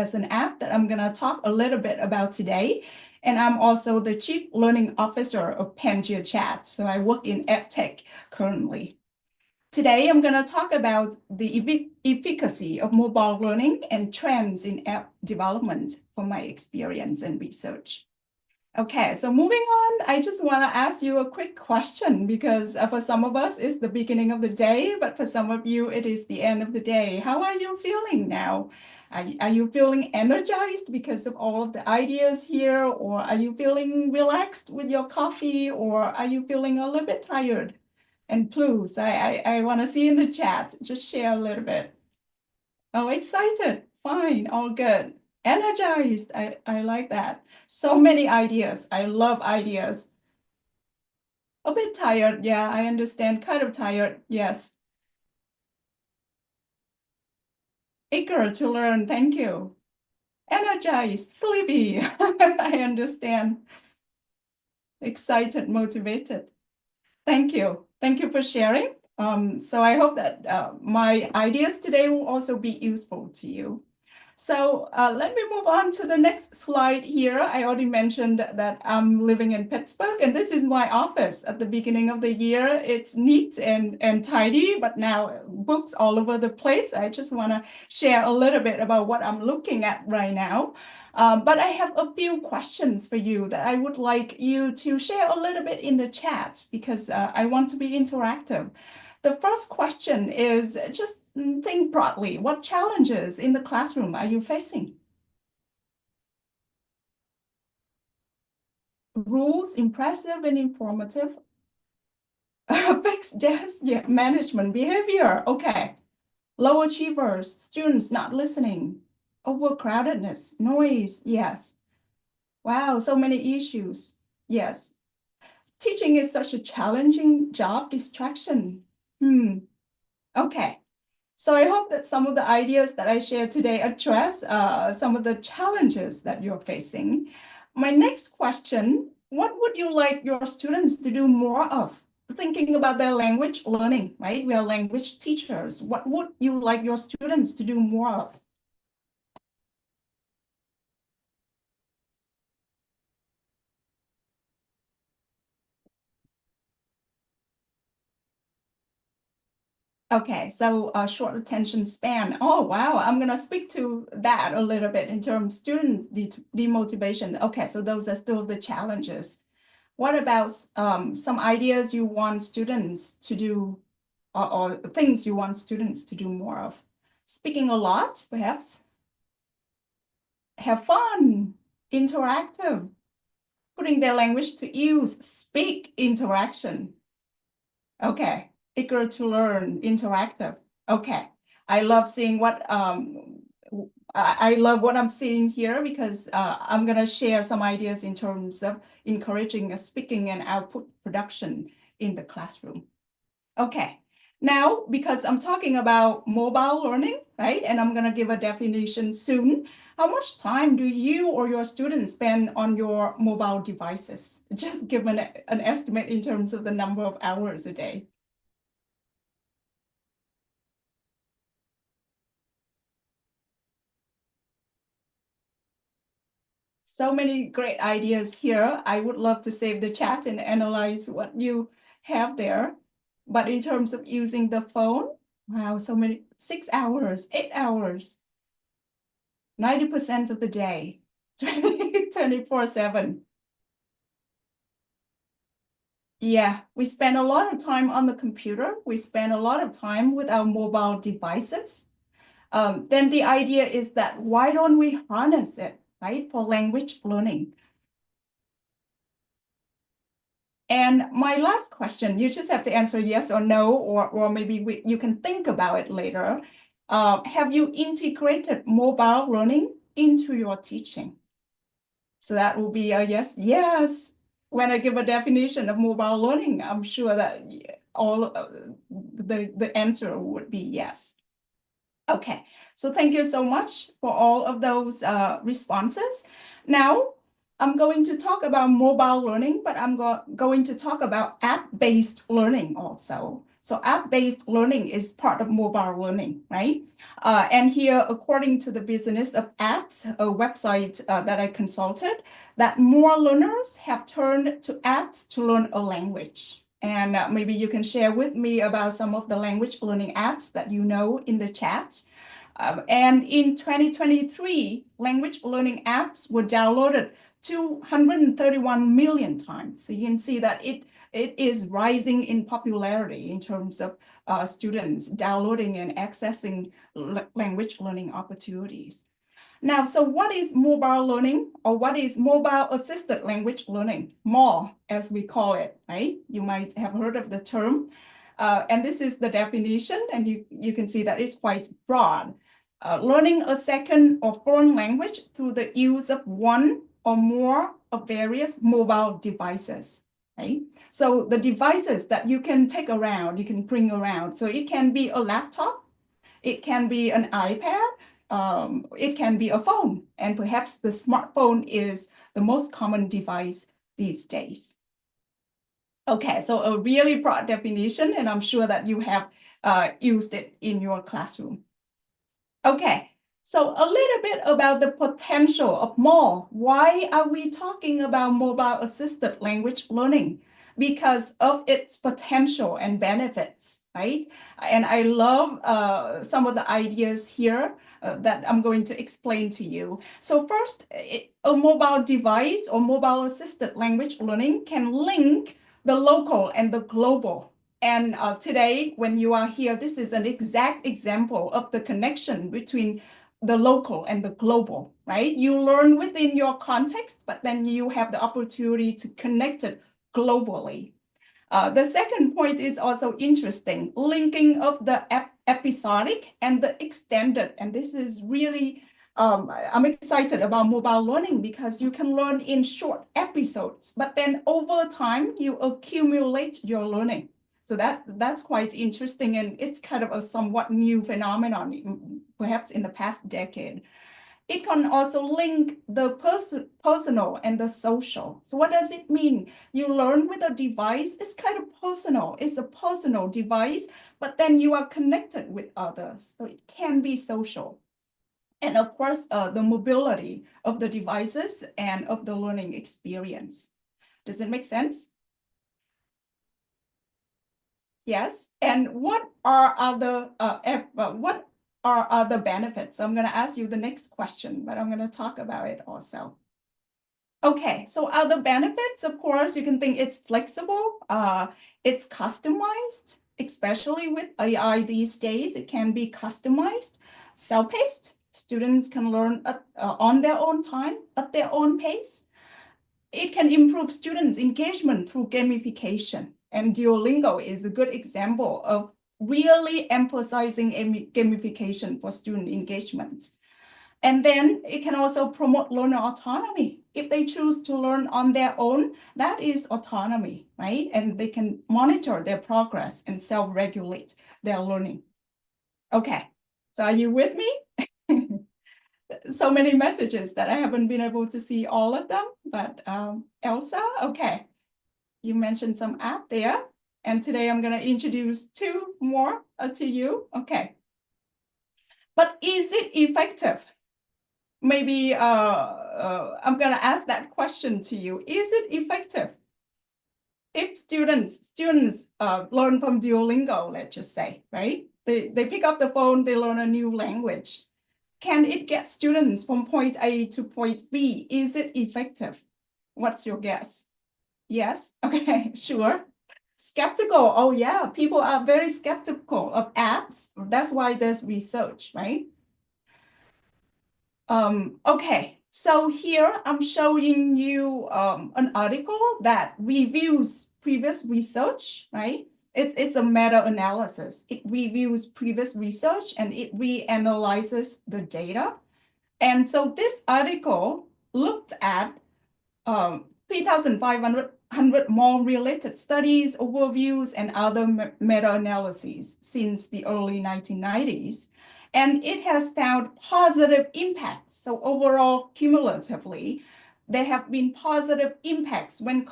as an app that I'm going to talk a little bit about today. And I'm also the Chief Learning Officer of Pangea Chat. So I work in EdTech currently. Today, I'm going to talk about the efficacy of mobile learning and trends in app development from my experience and research. Okay, so moving on, I just want to ask you a quick question because for some of us, it's the beginning of the day, but for some of you, it is the end of the day. How are you feeling now? Are you feeling energized because of all of the ideas here, or are you feeling relaxed with your coffee, or are you feeling a little bit tired? And please, I want to see in the chat, just share a little bit. Oh, excited. Fine, all good. Energized. I like that. So many ideas. I love ideas. A bit tired. Yeah, I understand. Kind of tired. Yes. Eager to learn. Thank you. Energized. Sleepy. I understand. Excited, motivated. Thank you. Thank you for sharing. So I hope that my ideas today will also be useful to you. So let me move on to the next slide here. I already mentioned that I'm living in Pittsburgh, and this is my office at the beginning of the year. It's neat and tidy, but now books all over the place. I just want to share a little bit about what I'm looking at right now. But I have a few questions for you that I would like you to share a little bit in the chat because I want to be interactive. The first question is just think broadly. What challenges in the classroom are you facing? Rules, impressive and informative. Fixed desk, yeah, management behavior. Okay. Low achievers, students not listening. Overcrowdedness, noise, yes. Wow, so many issues. Yes. Teaching is such a challenging job, distraction. Okay. So I hope that some of the ideas that I share today address some of the challenges that you're facing. My next question, what would you like your students to do more of? Thinking about their language learning, right? We are language teachers. What would you like your students to do more of? Okay, so short attention span. Oh, wow. I'm going to speak to that a little bit in terms of students demotivation. Okay, so those are still the challenges. What about some ideas you want students to do or things you want students to do more of? Speaking a lot, perhaps. Have fun, interactive, putting their language to use, speak interaction. Okay, eager to learn, interactive. Okay, I love seeing what I love what I'm seeing here because I'm gonna share some ideas in terms of encouraging speaking and output production in the classroom. Okay, now because I'm talking about mobile learning, right? And I'm gonna give a definition soon. How much time do you or your students spend on your mobile devices? Just give an estimate in terms of the number of hours a day. So many great ideas here. I would love to save the chat and analyze what you have there. But in terms of using the phone, wow, so many, 6 hours, 8 hours, 90% of the day, 24/7. Yeah, we spend a lot of time on the computer. We spend a lot of time with our mobile devices. Then the idea is that why don't we harness it, right, for language learning? And my last question, you just have to answer yes or no, or maybe you can think about it later. Have you integrated mobile learning into your teaching? So that will be a yes, yes. When I give a definition of mobile learning, I'm sure that all the answer would be yes. Okay, so thank you so much for all of those responses. Now, I'm going to talk about mobile learning, but I'm going to talk about app-based learning also. So app-based learning is part of mobile learning, right? And here, according to the Business of Apps, a website that I consulted, that more learners have turned to apps to learn a language. And maybe you can share with me about some of the language learning apps that you know in the chat. And in 2023, language learning apps were downloaded 231 million times. So you can see that it is rising in popularity in terms of students downloading and accessing language learning opportunities. Now, so what is mobile learning, or what is mobile assisted language learning? MAL, as we call it, right? You might have heard of the term. And this is the definition, and you can see that it's quite broad. Learning a second or foreign language through the use of one or more of various mobile devices, right? So the devices that you can take around, you can bring around. So it can be a laptop, it can be an iPad, it can be a phone, and perhaps the smartphone is the most common device these days. Okay, so a really broad definition, and I'm sure that you have used it in your classroom. Okay, so a little bit about the potential of MAL. Why are we talking about mobile assisted language learning? Because of its potential and benefits, right? And I love some of the ideas here that I'm going to explain to you. So first, a mobile device or mobile assisted language learning can link the local and the global. And today, when you are here, this is an exact example of the connection between the local and the global, right? You learn within your context, but then you have the opportunity to connect it globally. The second point is also interesting, linking of the episodic and the extended. And this is really, I'm excited about mobile learning because you can learn in short episodes, but then over time, you accumulate your learning. So that's quite interesting, and it's kind of a somewhat new phenomenon, perhaps in the past decade. It can also link the personal and the social. So what does it mean? You learn with a device, it's kind of personal. It's a personal device, but then you are connected with others. So it can be social. And of course, the mobility of the devices and of the learning experience. Does it make sense? Yes. And what are other benefits? So I'm going to ask you the next question, but I'm going to talk about it also. Okay, so other benefits, of course, you can think it's flexible, it's customized, especially with AI these days, it can be customized, self-paced. Students can learn on their own time, at their own pace. It can improve students' engagement through gamification. And Duolingo is a good example of really emphasizing gamification for student engagement. And then it can also promote learner autonomy. If they choose to learn on their own, that is autonomy, right? And they can monitor their progress and self-regulate their learning. Okay, so are you with me? So many messages that I haven't been able to see all of them, but Elsa, okay. You mentioned some app there, and today I'm gonna introduce two more to you, okay. But is it effective? Maybe I'm going to ask that question to you. Is it effective? If students learn from Duolingo, let's just say, right? They pick up the phone, they learn a new language. Can it get students from point A to point B? Is it effective? What's your guess? Yes? Okay, sure. Skeptical. Oh yeah, people are very skeptical of apps. That's why there's research, right? Okay, so here I'm showing you an article that reviews previous research, right? It's a meta-analysis. It reviews previous research and it reanalyzes the data. And so this article looked at 3,500 more related studies, overviews, and other meta-analyses since the early 1990s. And it has found positive impacts. So overall, cumulatively, there have been positive impacts when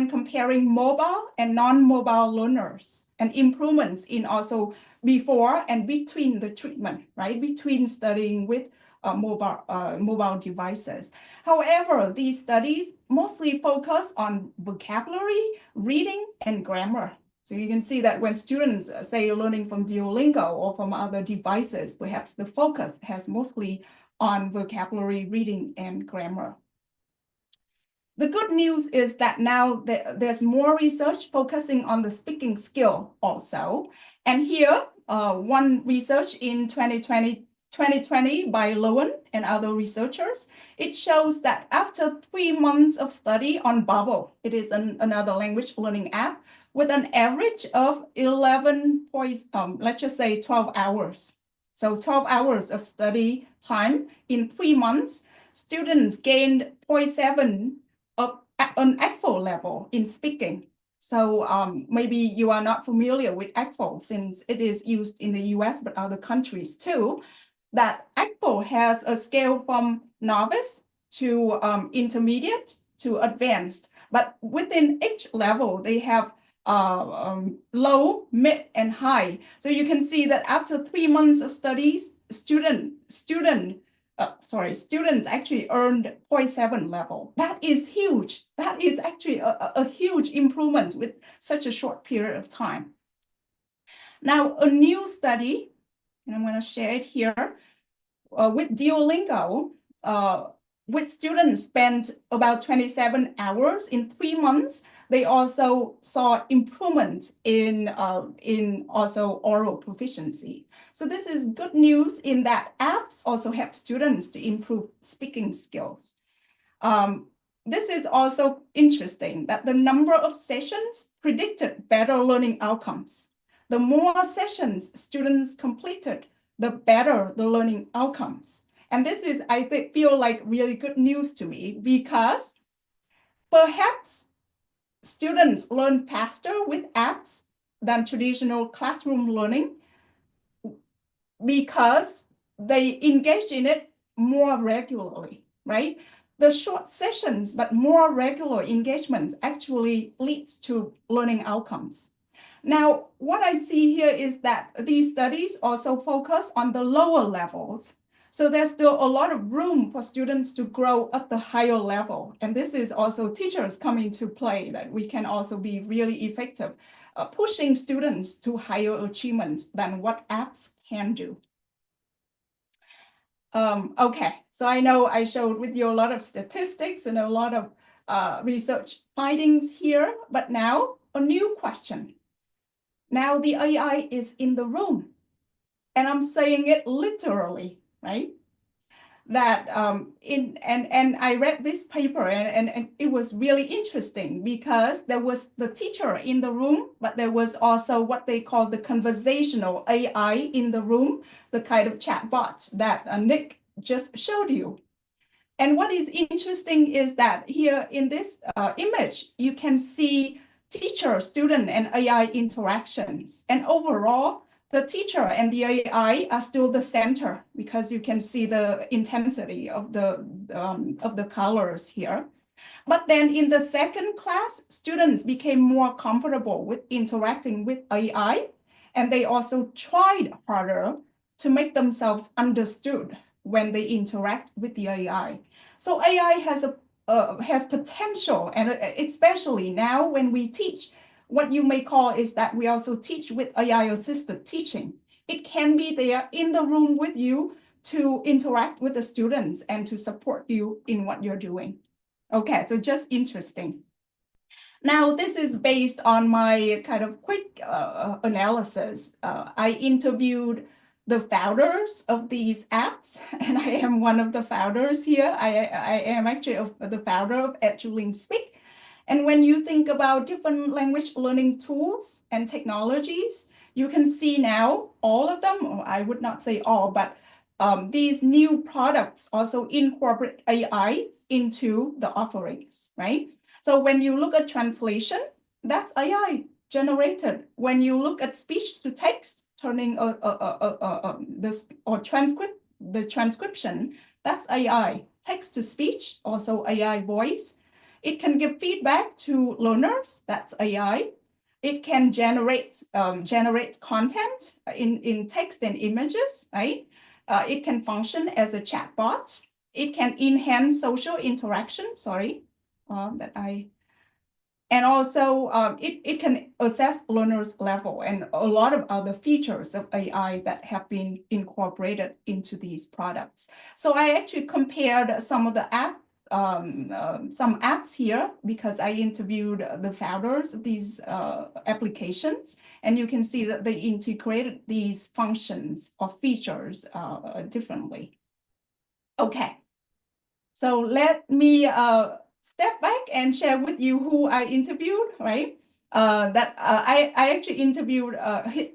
comparing mobile and non-mobile learners, and improvements in also before and between the treatment, right? Between studying with mobile devices. However, these studies mostly focus on vocabulary, reading, and grammar. So you can see that when students say learning from Duolingo or from other devices, perhaps the focus has mostly on vocabulary, reading, and grammar. The good news is that now there's more research focusing on the speaking skill also. And here, one research in 2020 by Lowen and other researchers, it shows that after 3 months of study on Bubble, it is another language learning app, with an average of 11 points, let's just say 12 hours. So 12 hours of study time in 3 months, students gained 0.7 of an ECFL level in speaking. So maybe you are not familiar with ECFL since it is used in the US, but other countries too. That ECFL has a scale from novice to intermediate to advanced. But within each level, they have low, mid, and high. So you can see that after 3 months of studies, students actually earned 0.7 level. That is huge. That is actually a huge improvement with such a short period of time. Now, a new study, and I'm going to share it here, with Duolingo, with students spent about 27 hours in 3 months, they also saw improvement in also oral proficiency. So this is good news in that apps also help students to improve speaking skills. This is also interesting that the number of sessions predicted better learning outcomes. The more sessions students completed, the better the learning outcomes. And this is, I think, feel like really good news to me, because perhaps students learn faster with apps than traditional classroom learning because they engage in it more regularly, right? The short sessions, but more regular engagements actually leads to learning outcomes. Now, what I see here is that these studies also focus on the lower levels. So there's still a lot of room for students to grow at the higher level. And this is also teachers coming into play, that we can also be really effective, pushing students to higher achievement than what apps can do. Okay, so I know I showed with you a lot of statistics and a lot of research findings here, but now a new question. Now the AI is in the room, and I'm saying it literally, right? That and I read this paper and it was really interesting, because there was the teacher in the room, but there was also what they call the conversational AI in the room, the kind of chatbots that Nick just showed you. And what is interesting is that here in this image, you can see teacher, student, and AI interactions. And overall, the teacher and the AI are still the center, because you can see the intensity of the colors here. But then in the second class, students became more comfortable with interacting with AI, and they also tried harder to make themselves understood when they interact with the AI. So AI has potential, and especially now when we teach, what you may call is that we also teach with AI-assisted teaching. It can be there in the room with you to interact with the students and to support you in what you're doing. Okay, so just interesting. Now, this is based on my kind of quick analysis. I interviewed the founders of these apps, and I am one of the founders here. I am actually the founder of EduLink. And when you think about different language learning tools and technologies, you can see now all of them, or I would not say all, but these new products also incorporate AI into the offerings, right? So when you look at translation, that's AI generated. When you look at speech to text, turning the transcription, That's AI. Text to speech, also AI voice. It can give feedback to learners. That's AI. It can generate content in text and images, right? It can function as a chatbot. It can enhance social interaction. Sorry, and also it can assess learners' level and a lot of other features of AI that have been incorporated into these products. So I actually compared some of the some apps here because I interviewed the founders of these applications, and you can see that they integrated these functions or features differently. Okay, so let me step back and share with you who I interviewed, right? I actually interviewed,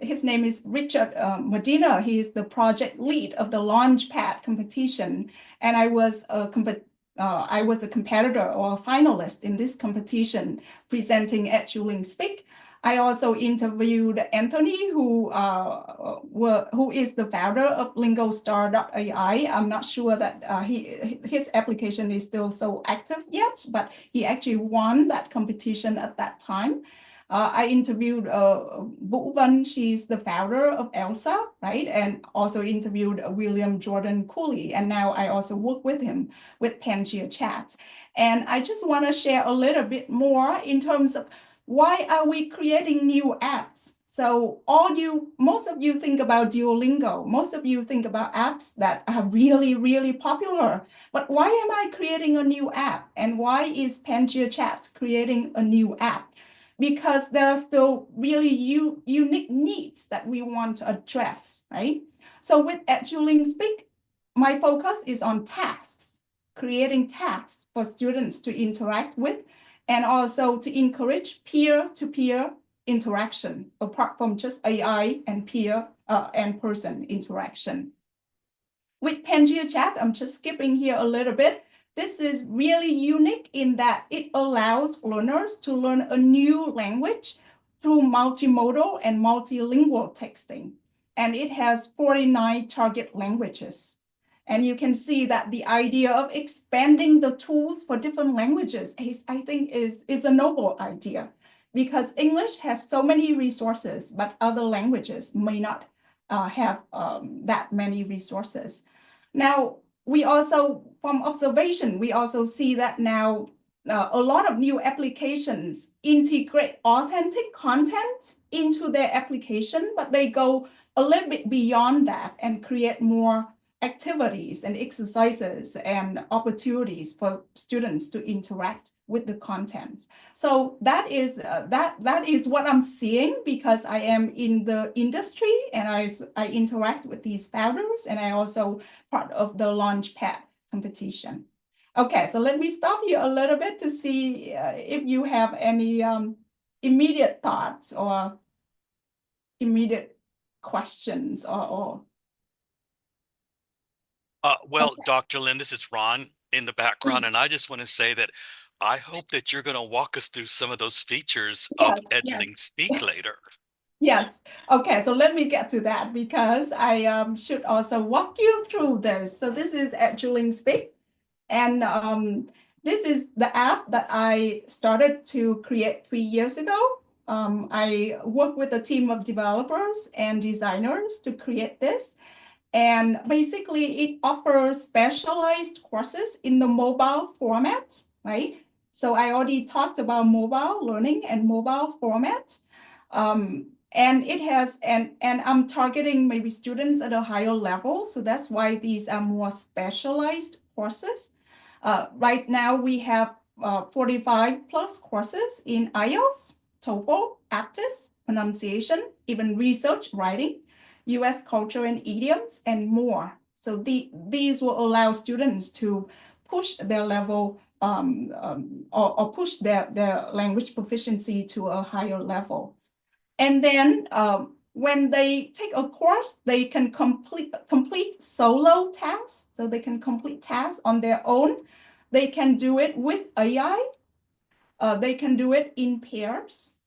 his name is Richard Medina. He is the project lead of the Launchpad competition, and I was a competitor or a finalist in this competition presenting Eduling Speak. I also interviewed Anthony, who is the founder of LingoStar.ai. I'm not sure that his application is still so active yet, but he actually won that competition at that time. I interviewed Vũ Vân. She's the founder of ELSA, right? And also interviewed William Jordan Cooley. And now I also work with him with Pangea Chat. And I just want to share a little bit more in terms of why are we creating new apps? So most of you think about Duolingo. Most of you think about apps that are really, really popular. But why am I creating a new app? And why is Pangea Chat creating a new app? Because there are still really unique needs that we want to address, right? So with Eduling Speak, my focus is on tasks, creating tasks for students to interact with, and also to encourage peer-to-peer interaction, apart from just AI and peer and person interaction. With Pangea Chat, I'm just skipping here a little bit. This is really unique in that it allows learners to learn a new language through multimodal and multilingual texting. And it has 49 target languages. And you can see that the idea of expanding the tools for different languages I think is a noble idea, because English has so many resources, but other languages may not have that many resources. Now, we also, from observation, we also see that now a lot of new applications integrate authentic content into their application, but they go a little bit beyond that and create more activities and exercises and opportunities for students to interact with the content. So that is what I'm seeing, because I am in the industry and I interact with these founders, and I also part of the Launchpad competition. Okay, so let me stop here a little bit to see if you have any immediate thoughts or immediate questions or Well, okay. Dr. Lin, this is Ron in the background, and I just want to say that I hope that you're going to walk us through some of those features of Yes, Eduling yes. Speak later. Yes. Okay, so let me get to that, because I should also walk you through this. So this is Eduling Speak, and this is the app that I started to create 3 years ago. I worked with a team of developers and designers to create this. And basically, it offers specialized courses in the mobile format, right? So I already talked about mobile learning and mobile format. And it has, and I'm targeting maybe students at a higher level. So that's why these are more specialized courses. Right now, we have 45 plus courses in IELTS, TOEFL, APTIS, pronunciation, even research writing, US culture and idioms, and more. So these will allow students to push their level or push their language proficiency to a higher level. And then when they take a course, they can complete solo tasks. So they can complete tasks on their own. They can do it with AI. They can do it in pairs.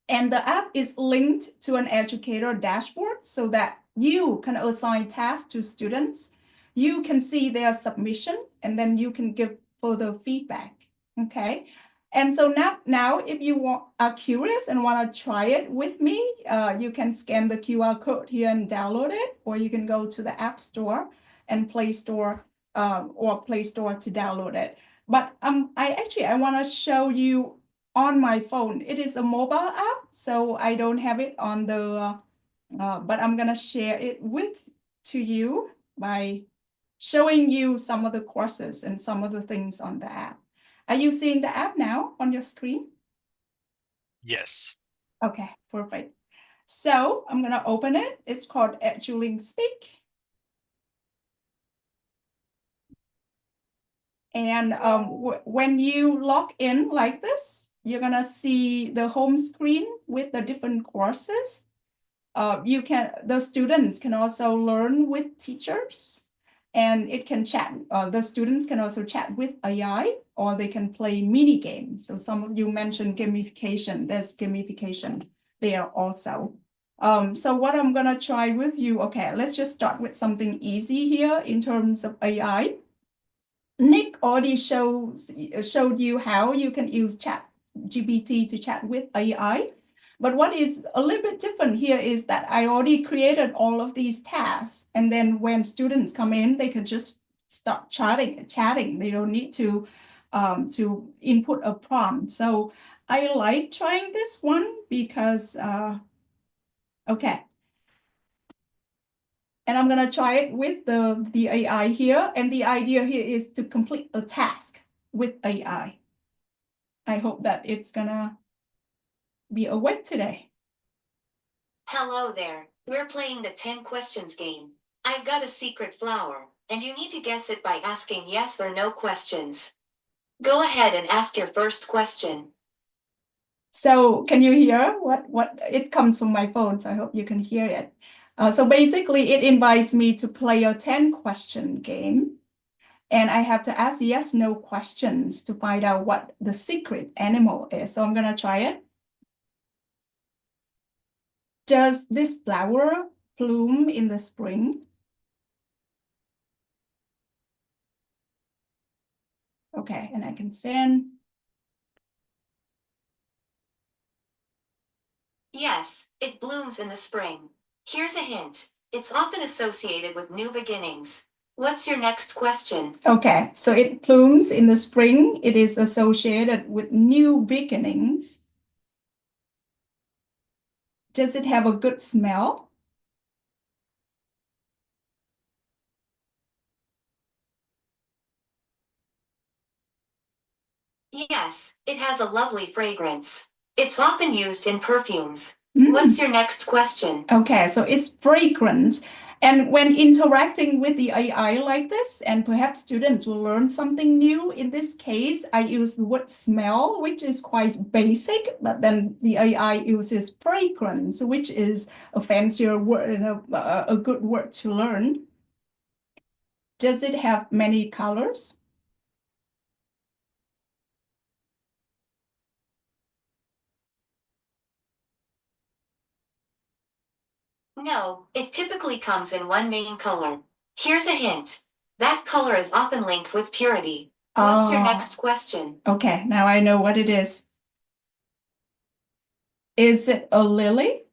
And the app is linked to an educator dashboard so that you can assign tasks to students. you can see their submission, and then you can give further feedback. Okay. And so now if you are curious and want to try it with me, you can scan the QR code here and download it, or you can go to the App Store and Play Store to download it. But I want to show you on my phone. It is a mobile app, so I don't have it on the, but I'm gonna share it to you by showing you some of the courses and some of the things on the app. Are you seeing the app now on your screen? Yes. Okay, perfect. So I'm gonna open it. It's called Eduling Speak. And when you log in like this, you're gonna see the home screen with the different courses. The students can also learn with teachers, and it can chat. The students can also chat with AI, or they can play mini games. So some of you mentioned gamification. There's gamification there also. So what I'm gonna try with you, okay, let's just start with something easy here in terms of AI. Nick already showed you how you can use ChatGPT to chat with AI. But what is a little bit different here is that I already created all of these tasks. And then when students come in, they could just start chatting. They don't need to input a prompt. So I like trying this one because, okay. And I'm going to try it with the AI here. And the idea here is to complete a task with AI. I hope that it's going to be awake today. Hello there. We're playing the 10 questions game. I've got a secret flower, and you need to guess it by asking yes or no questions. Go ahead and ask your first question. So can you hear what it comes from my phone? So I hope you can hear it. So basically, it invites me to play a 10-question game. And I have to ask yes, no questions to find out what the secret animal is. So I'm going to try it. Does this flower bloom in the spring? Okay, and I can send. Yes, it blooms in the spring. Here's a hint. It's often associated with new beginnings. What's your next question? Okay, so it blooms in the spring. It is associated with new beginnings. Does it have a good smell? Yes, it has a lovely fragrance. It's often used in perfumes. What's your next question? Okay, so it's fragrant. And when interacting with the AI like this, and perhaps students will learn something new, in this case, I use the word smell, which is quite basic, but then the AI uses fragrance, which is a fancier word and a good word to learn. Does it have many colors? No, it typically comes in one main color. Here's a hint. That color is often linked with purity. What's your next question? Okay, now I know what it is. Is it a lily?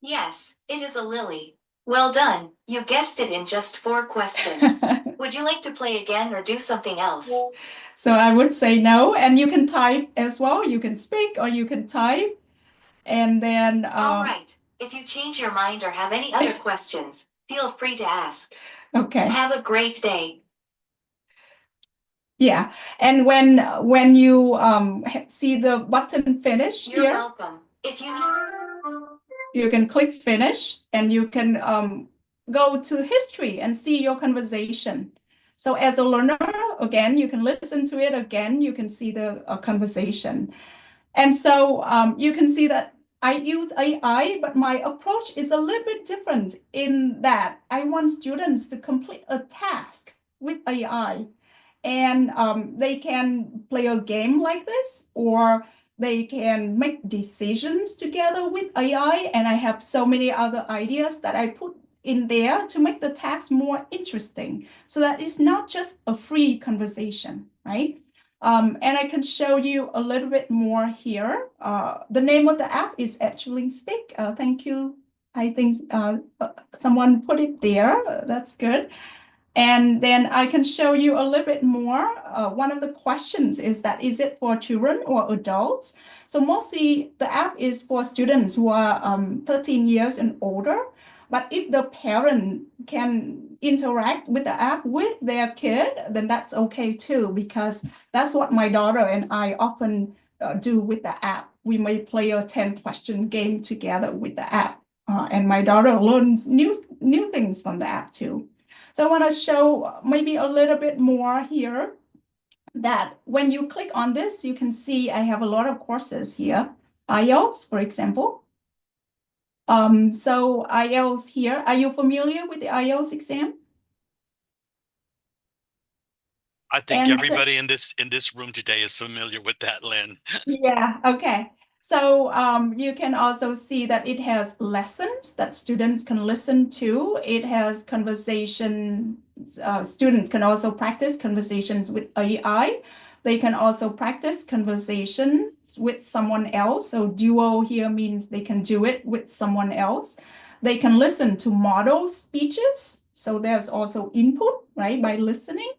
Yes, it is a lily. Well done, you guessed it in just 4 questions. Would you like to play again or do something else? So I would say no, and you can type as well. You can speak or you can type, and then All right. If you change your mind or have any other questions, feel free to ask. Okay. Have a great day. Yeah, and when you see the button finish You're here, welcome. If you can click finish, and you can go to history and see your conversation. So as a learner, again, you can listen to it again. You can see the conversation. And so you can see that I use AI, but my approach is a little bit different in that I want students to complete a task with AI. And they can play a game like this, or They can make decisions together with AI, and I have so many other ideas that I put in there to make the task more interesting, so that it's not just a free conversation, right? And I can show you a little bit more here. The name of the app is Educast Speak. Thank you. I think someone put it there. That's good. And then I can show you a little bit more. One of the questions is that, is it for children or adults? So mostly the app is for students who are 13 years and older. But if the parent can interact with the app with their kid, then that's okay too, because that's what my daughter and I often do with the app. We may play a 10-question game together with the app. And my daughter learns new things from the app too. So I want to show maybe a little bit more here, that when you click on this, you can see I have a lot of courses here. IELTS, for example. So IELTS here, are you familiar with the IELTS exam? I think And everybody in this room today is familiar with that, Lynn. yeah, okay. So you can also see that it has lessons that students can listen to. It has conversation. Students can also practice conversations with AI. They can also practice conversations with someone else. So duo here means they can do it with someone else. They can listen to model speeches. So there's also input, right, by listening.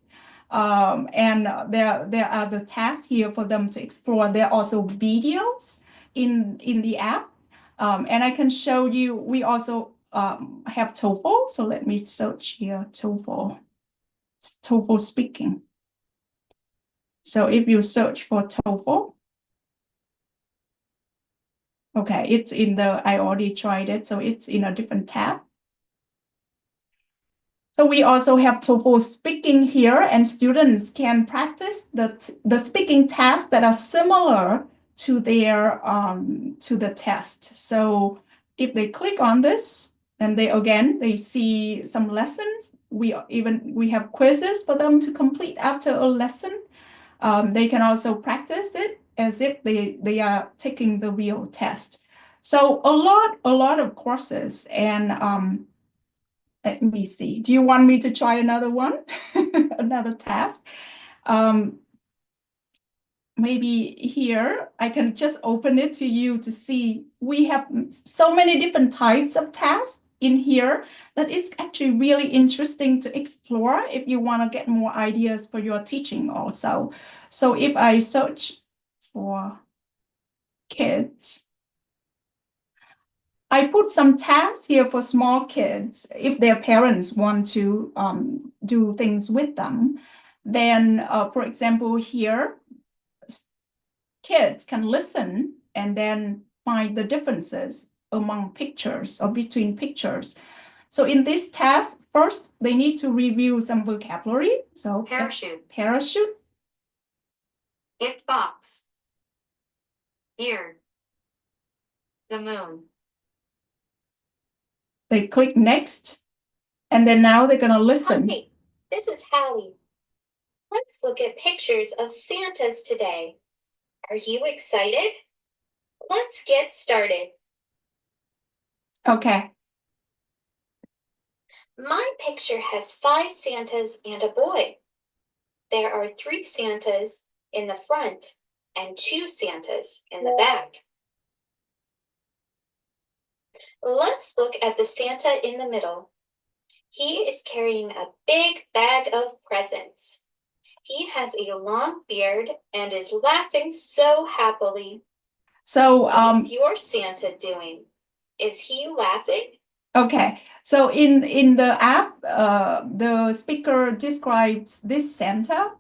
And there are the tasks here for them to explore. There are also videos in the app. And I can show you, we also have TOEFL. So let me search here, TOEFL speaking. So if you search for TOEFL, okay, it's in the, I already tried it, so it's in a different tab. So we also have TOEFL speaking here, and students can practice the speaking tasks that are similar to their to the test. So if they click on this, and they see some lessons. We have quizzes for them to complete after a lesson. They can also practice it as if they are taking the real test. So a lot of courses. And let me see. Do you want me to try another one? Another task? Maybe here, I can just open it to you to see. We have so many different types of tasks in here that it's actually really interesting to explore if you want to get more ideas for your teaching also. So if I search for kids, I put some tasks here for small kids. If their parents want to do things with them, then for example here, kids can listen and then find the differences among pictures or between pictures. So in this task, first they need to review some vocabulary. So parachute, Gift box. Here. The moon. They click next, and then now they're gonna listen. Hi, this is Hallie. Let's look at pictures of Santas today. Are you excited? Let's get started. Okay. My picture has 5 Santas and a boy. There are 3 Santas in the front and 2 Santas in the back. Let's look at the Santa in the middle. He is carrying a big bag of presents. He has a long beard and is laughing so happily. So what's your Santa doing? Is he laughing? okay. So in the app, the speaker describes this Santa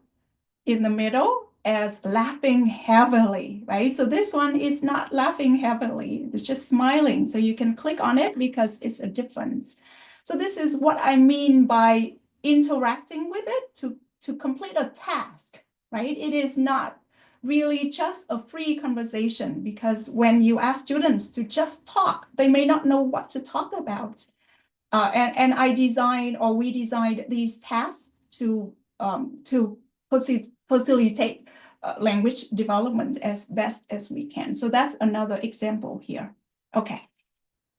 in the middle as laughing heavily, right? So this one is not laughing heavily, it's just smiling. So you can click on it because it's a difference. So this is what I mean by interacting with it to complete a task, right? It is not really just a free conversation, because when you ask students to just talk, they may not know what to talk about. And we designed these tasks to facilitate language development as best as we can. So that's another example here. Okay.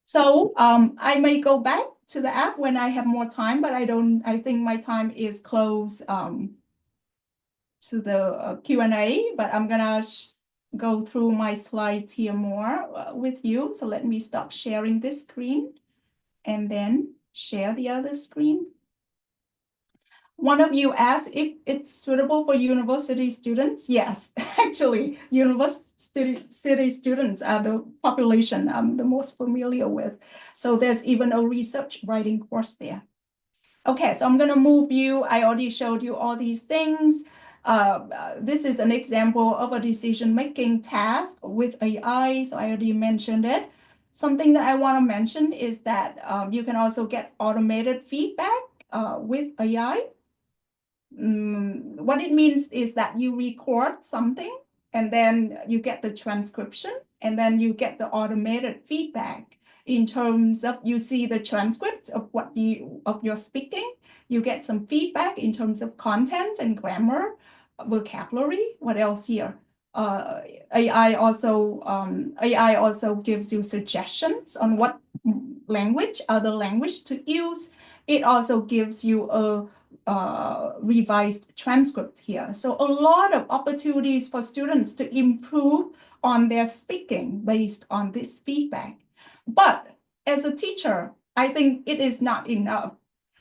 So I may go back to the app when I have more time, but I think my time is close to the Q&A, but I'm gonna go through my slides here more with you. So let me stop sharing this screen and then share the other screen. One of you asked if it's suitable for university students. Yes, actually, university students are the population I'm the most familiar with. So there's even a research writing course there. Okay, so I'm going to move you. I already showed you all these things. This is an example of a decision-making task with AI. So I already mentioned it. Something that I want to mention is that you can also get automated feedback with AI. What it means is that you record something and then you get the transcription and then you get the automated feedback in terms of you see the transcript of what you're speaking. You get some feedback in terms of content and grammar, vocabulary. What else here? AI also gives you suggestions on what other language to use. It also gives you a revised transcript here. So a lot of opportunities for students to improve on their speaking based on this feedback. But as a teacher, I think it is not enough.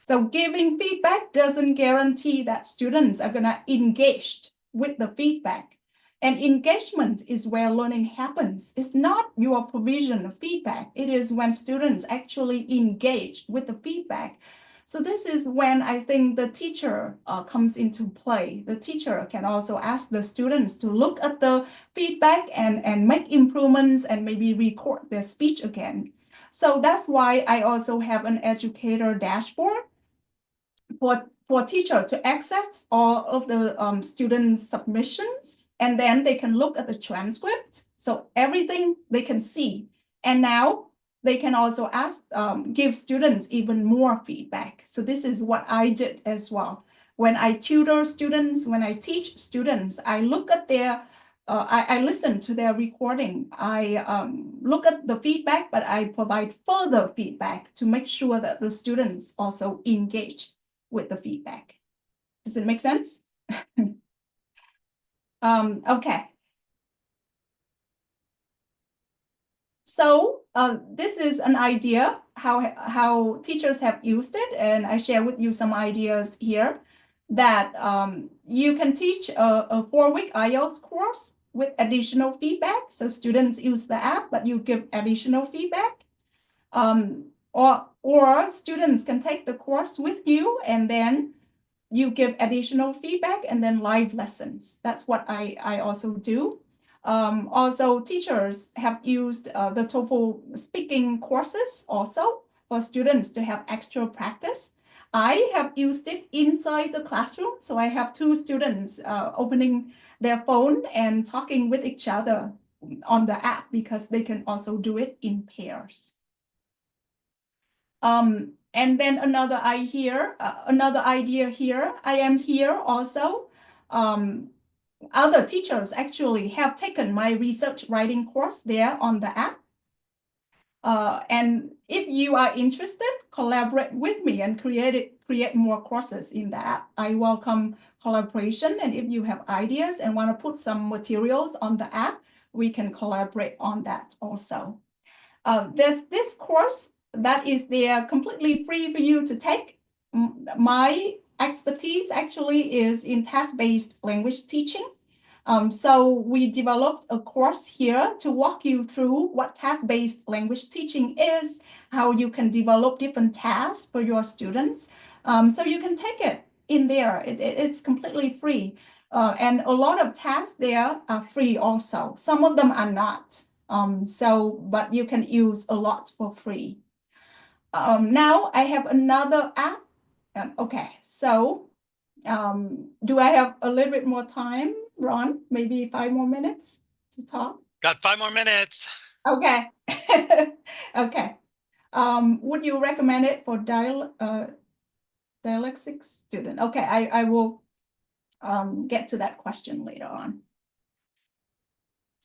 So giving feedback doesn't guarantee that students are gonna engage with the feedback. And engagement is where learning happens. It's not your provision of feedback. It is when students actually engage with the feedback. So this is when I think the teacher comes into play. The teacher can also ask the students to look at the feedback and make improvements and maybe record their speech again. So that's why I also have an educator dashboard for teacher to access all of the students' submissions, and then they can look at the transcript. So everything they can see. And now they can also give students even more feedback. So this is what I did as well. When I tutor students, when I teach students, I look at their, I listen to their recording. I look at the feedback, but I provide further feedback to make sure that the students also engage with the feedback. Does it make sense? Okay. So this is an idea how teachers have used it, and I share with you some ideas here that you can teach a 4-week IELTS course with additional feedback. So students use the app, but you give additional feedback. Or students can take the course with you and then you give additional feedback and then live lessons. That's what I also do. Also, teachers have used the TOEFL speaking courses also for students to have extra practice. I have used it inside the classroom. So I have 2 students opening their phone and talking with each other on the app because they can also do it in pairs. And then another idea here, I am here also. Other teachers actually have taken my research writing course there on the app. And if you are interested, collaborate with me and create more courses in the app. I welcome collaboration. And if you have ideas and want to put some materials on the app, we can collaborate on that also. There's this course that is there completely free for you to take. My expertise actually is in task-based language teaching. So we developed a course here to walk you through what task-based language teaching is, how you can develop different tasks for your students. So you can take it in there. It's completely free. And a lot of tasks there are free also. Some of them are not. But you can use a lot for free. Now I have another app. Okay, so do I have a little bit more time, Ron? Maybe 5 more minutes to talk? Got 5 more minutes. Okay. Okay. Would you recommend it for dyslexic student? Okay, I will get to that question later on.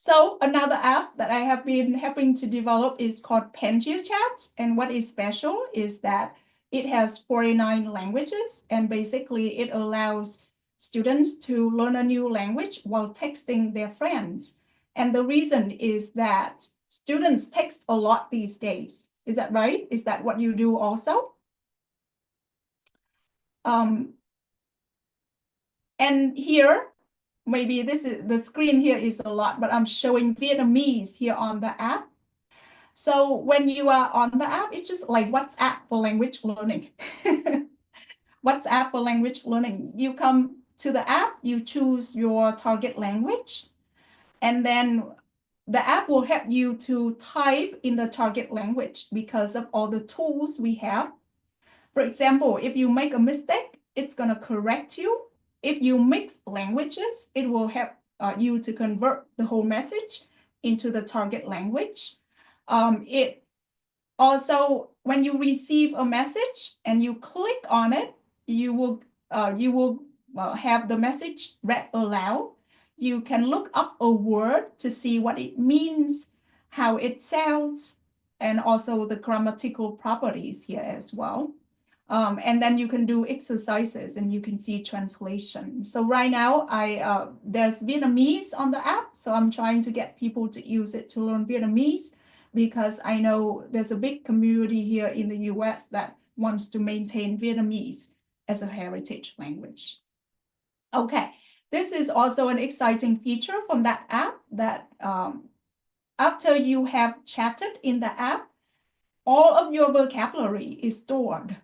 So another app that I have been helping to develop is called Chat. And what is special is that it has 49 languages, and basically it allows students to learn a new language while texting their friends. And the reason is that students text a lot these days. Is that right? Is that what you do also? And here, maybe this is the screen here is a lot, but I'm showing Vietnamese here on the app. So when you are on the app, it's just like WhatsApp for language learning. WhatsApp for language learning. You come to the app, you choose your target language, and then the app will help you to type in the target language because of all the tools we have. For example, if you make a mistake, it's going to correct you. If you mix languages, it will help you to convert the whole message into the target language. It also, when you receive a message and you click on it, you will have the message read aloud. You can look up a word to see what it means, how it sounds, and also the grammatical properties here as well. And then you can do exercises and you can see translation. So right now, there's Vietnamese on the app. So I'm trying to get people to use it to learn Vietnamese because I know there's a big community here in the US that wants to maintain Vietnamese as a heritage language. Okay, this is also an exciting feature from that app that after you have chatted in the app, all of your vocabulary is stored.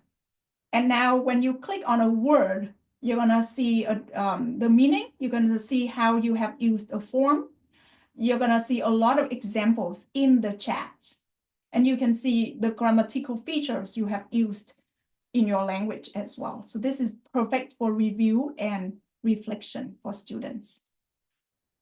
And now when you click on a word, you're gonna see the meaning, you're gonna see how you have used a form, you're gonna see a lot of examples in the chat. And you can see the grammatical features you have used in your language as well. So this is perfect for review and reflection for students.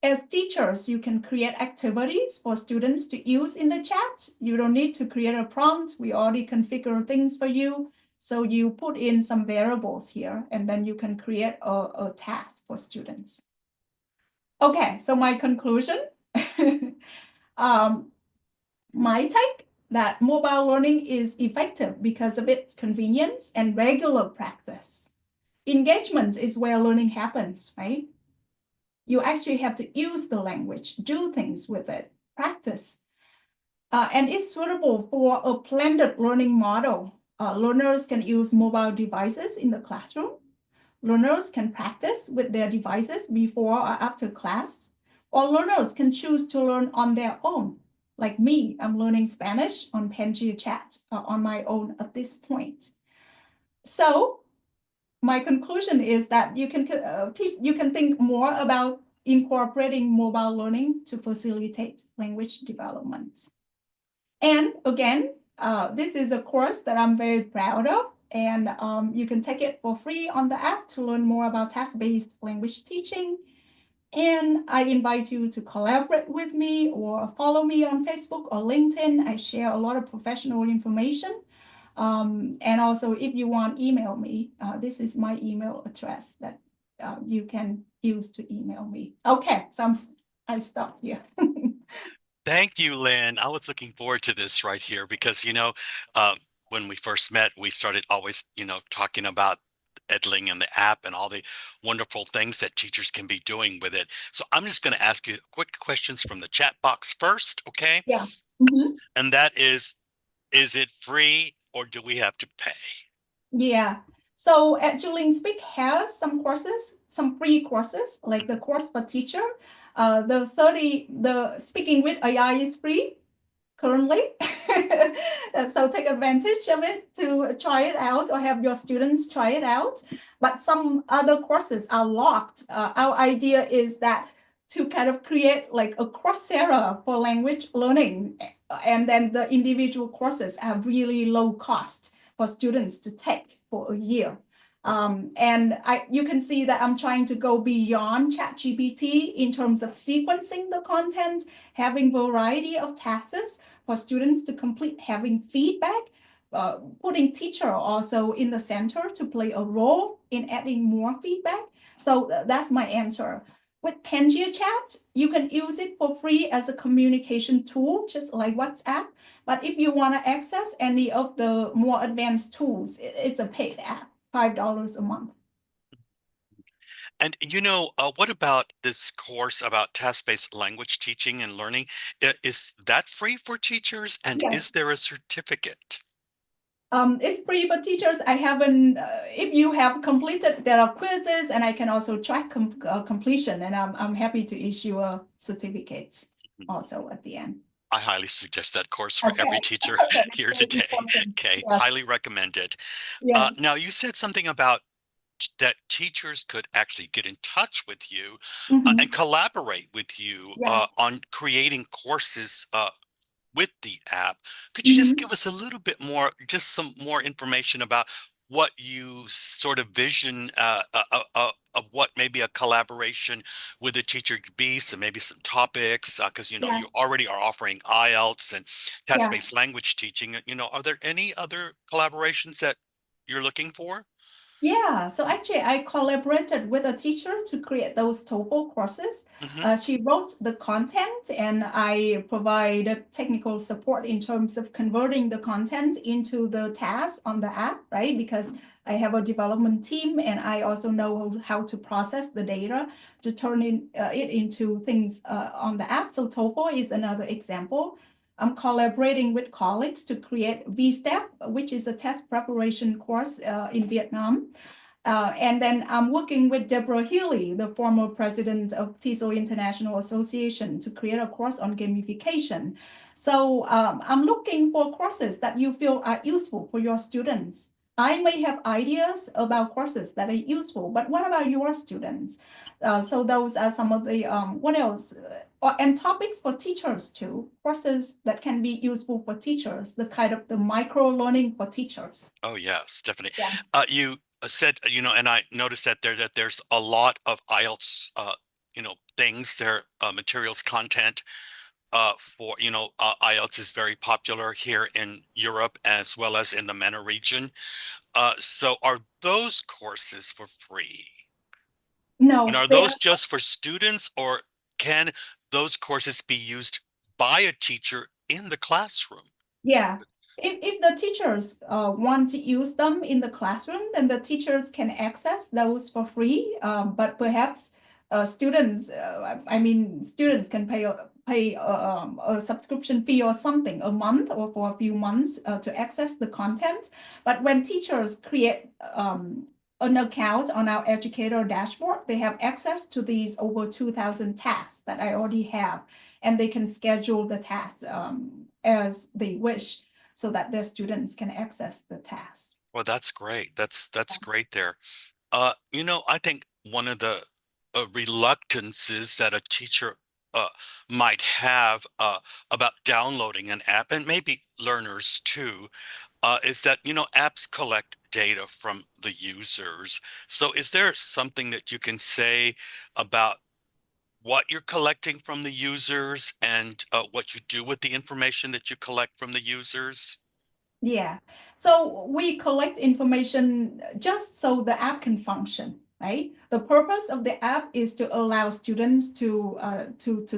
As teachers, you can create activities for students to use in the chat. You don't need to create a prompt. We already configure things for you. So you put in some variables here, and then you can create a task for students. Okay, so my conclusion. My take that mobile learning is effective because of its convenience and regular practice. Engagement is where learning happens, right? You actually have to use the language, do things with it, practice. And it's suitable for a blended learning model. Learners can use mobile devices in the classroom. Learners can practice with their devices before or after class, or learners can choose to learn on their own. Like me, I'm learning Spanish on Chat on my own at this point. So my conclusion is that you can think more about incorporating mobile learning to facilitate language development. And again, this is a course that I'm very proud of, and you can take it for free on the app to learn more about task-based language teaching. And I invite you to collaborate with me or follow me on Facebook or LinkedIn. I share a lot of professional information. And also, if you want, email me. This is my email address that you can use to email me. Okay, so I stopped here. Thank you, Lynn. I was looking forward to this right here because, when we first met, we started always, talking about Edling and the app and all the wonderful things that teachers can be doing with it. So I'm just going to ask you quick questions from the chat box first, okay? Yeah. Mm-hmm. And that is it free or do we have to pay? Yeah. So Educast Speak has some courses, some free courses, like the course for teacher. The Speaking with AI is free currently. So take advantage of it to try it out or have your students try it out. But some other courses are locked. Our idea is that to kind of create like a Coursera for language learning, and then the individual courses have really low cost for students to take for a year. And you can see that I'm trying to go beyond ChatGPT in terms of sequencing the content, having variety of tasks for students to complete, having feedback, putting teacher also in the center to play a role in adding more feedback. So that's my answer. With Pangaea Chat, you can use it for free as a communication tool, just like WhatsApp. But if you want to access any of the more advanced tools, it's a paid app, $5 a month. And what about this course about task-based language teaching and learning? Is that free for teachers? And Yes. is there a certificate? It's free for teachers. I haven't, if you have completed, there are quizzes, and I can also track completion, and I'm happy to issue a certificate also at the end. I highly suggest that course for Okay. every teacher here today. Okay, Yes. highly recommend it. Yes. Now, you said something about that teachers could actually get in touch with you Mhm. and collaborate with you Yes. on creating courses with the app. Could you just give us a little bit more, just some more information about what you sort of vision of what maybe a collaboration with a teacher could be, so maybe some topics, because you already are offering IELTS and test-based language teaching. Are there any other collaborations that you're looking for? Yeah, so actually I collaborated with a teacher to create those TOEFL courses. She wrote the content, and I provided technical support in terms of converting the content into the tasks on the app, right? Because I have a development team, and I also know how to process the data to turn it into things on the app. So TOEFL is another example. I'm collaborating with colleagues to create VSTEP, which is a test preparation course in Vietnam. And then I'm working with Deborah Healy, the former president of TESOL International Association, to create a course on gamification. So I'm looking for courses that you feel are useful for your students. I may have ideas about courses that are useful, but what about your students? So those are some of the, what else? And topics for teachers too, courses that can be useful for teachers, the kind of the micro learning for teachers. Oh, yes, definitely. Yeah. You said, and I noticed that there's a lot of IELTS, things there, materials, content for, IELTS is very popular here in Europe as well as in the MENA region. So are those courses for free? No, And are they those just for students, or can those courses be used by a teacher in the classroom? Yeah, if the teachers want to use them in the classroom, then the teachers can access those for free. But perhaps students, students can pay a subscription fee or something a month or for a few months to access the content. But when teachers create an account on our educator dashboard, they have access to these over 2,000 tasks that I already have, and they can schedule the tasks as they wish so that their students can access the tasks. Well, that's great. That's great there. I think one of the reluctances that a teacher might have about downloading an app, and maybe learners too, is that, apps collect data from the users. So is there something that you can say about what you're collecting from the users and what you do with the information that you collect from the users? Yeah, so we collect information just so the app can function, right? The purpose of the app is to allow students to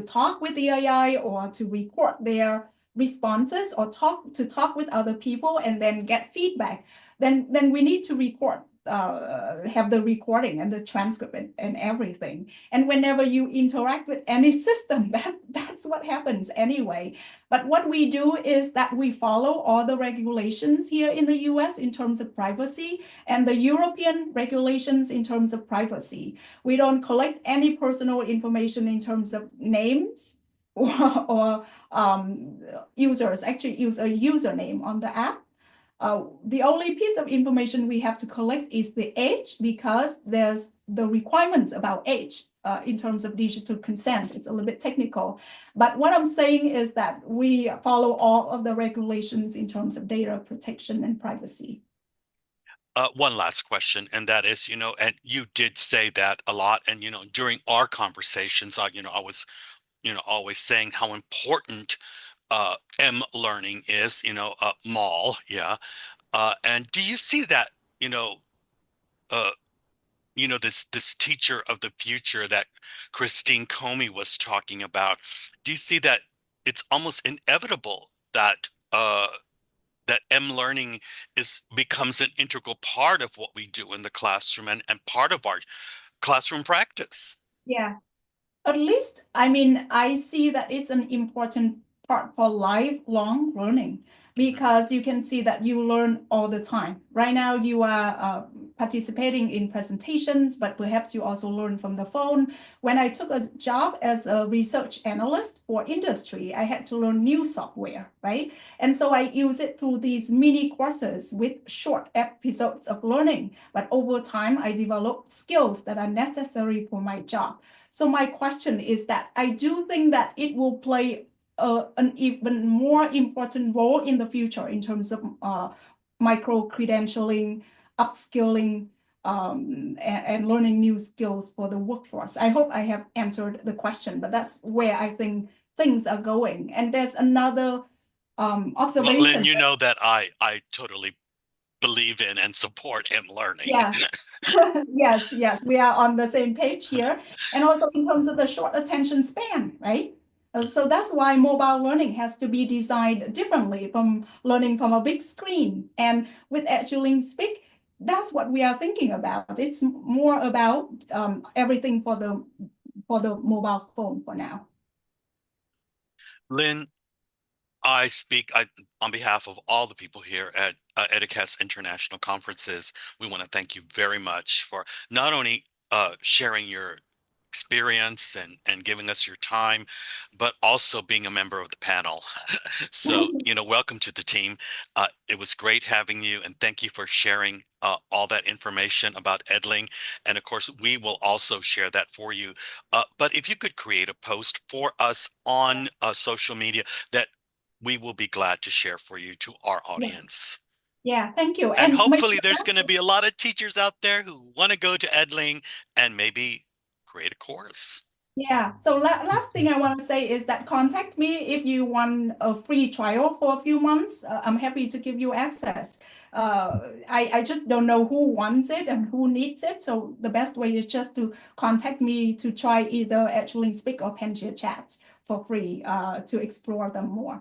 talk with the AI or to record their responses or talk with other people and then get feedback. Then we need to record, have the recording and the transcript and everything. And whenever you interact with any system, that's what happens anyway. But what we do is that we follow all the regulations here in the US in terms of privacy and the European regulations in terms of privacy. We don't collect any personal information in terms of names or users. Actually use a username on the app. The only piece of information we have to collect is the age, because there's the requirements about age in terms of digital consent. It's a little bit technical. But what I'm saying is that we follow all of the regulations in terms of data protection and privacy. One last question, and that is, and you did say that a lot, and, during our conversations, I was, always saying how important learning is, MAL, yeah. And do you see that, uh, you know, this teacher of the future that Christine Comey was talking about, do you see that it's almost inevitable that that learning becomes an integral part of what we do in the classroom and part of our classroom practice? Yeah. At least, I mean, I see that it's an important part for lifelong learning because you can see that you learn all the time. Right now, you are participating in presentations, but perhaps you also learn from the phone. When I took a job as a research analyst for industry, I had to learn new software, right? And so I use it through these mini courses with short episodes of learning. But over time, I developed skills that are necessary for my job. So my question is that I do think that it will play an even more important role in the future in terms of micro-credentialing, upskilling, and learning new skills for the workforce. I hope I have answered the question, but that's where I think things are going. And there's another observation. Lynn, you know that I totally believe in and support learning. Yeah. Yes, we are on the same page here. And also in terms of the short attention span, right? So that's why mobile learning has to be designed differently from learning from a big screen. And with Educast Speak, that's what we are thinking about. It's more about everything for the mobile phone for now. Lynn, I speak on behalf of all the people here at Educast International Conferences. We want to thank you very much for not only sharing your experience and giving us your time, but also being a member of the panel. So, you know, welcome to the team. It was great having you, and thank you for sharing all that information about Edling. And of course, we will also share that for you. But if you could create a post for us on social media, that we will be glad to share for you to our audience. Yeah, thank you. And hopefully there's going to be a lot of teachers out there who want to go to Edling and maybe create a course. Yeah, so last thing I want to say is that contact me if you want a free trial for a few months. I'm happy to give you access. I just don't know who wants it and who needs it. So the best way is just to contact me to try either Educast Speak or Pangaea Chat for free to explore them more.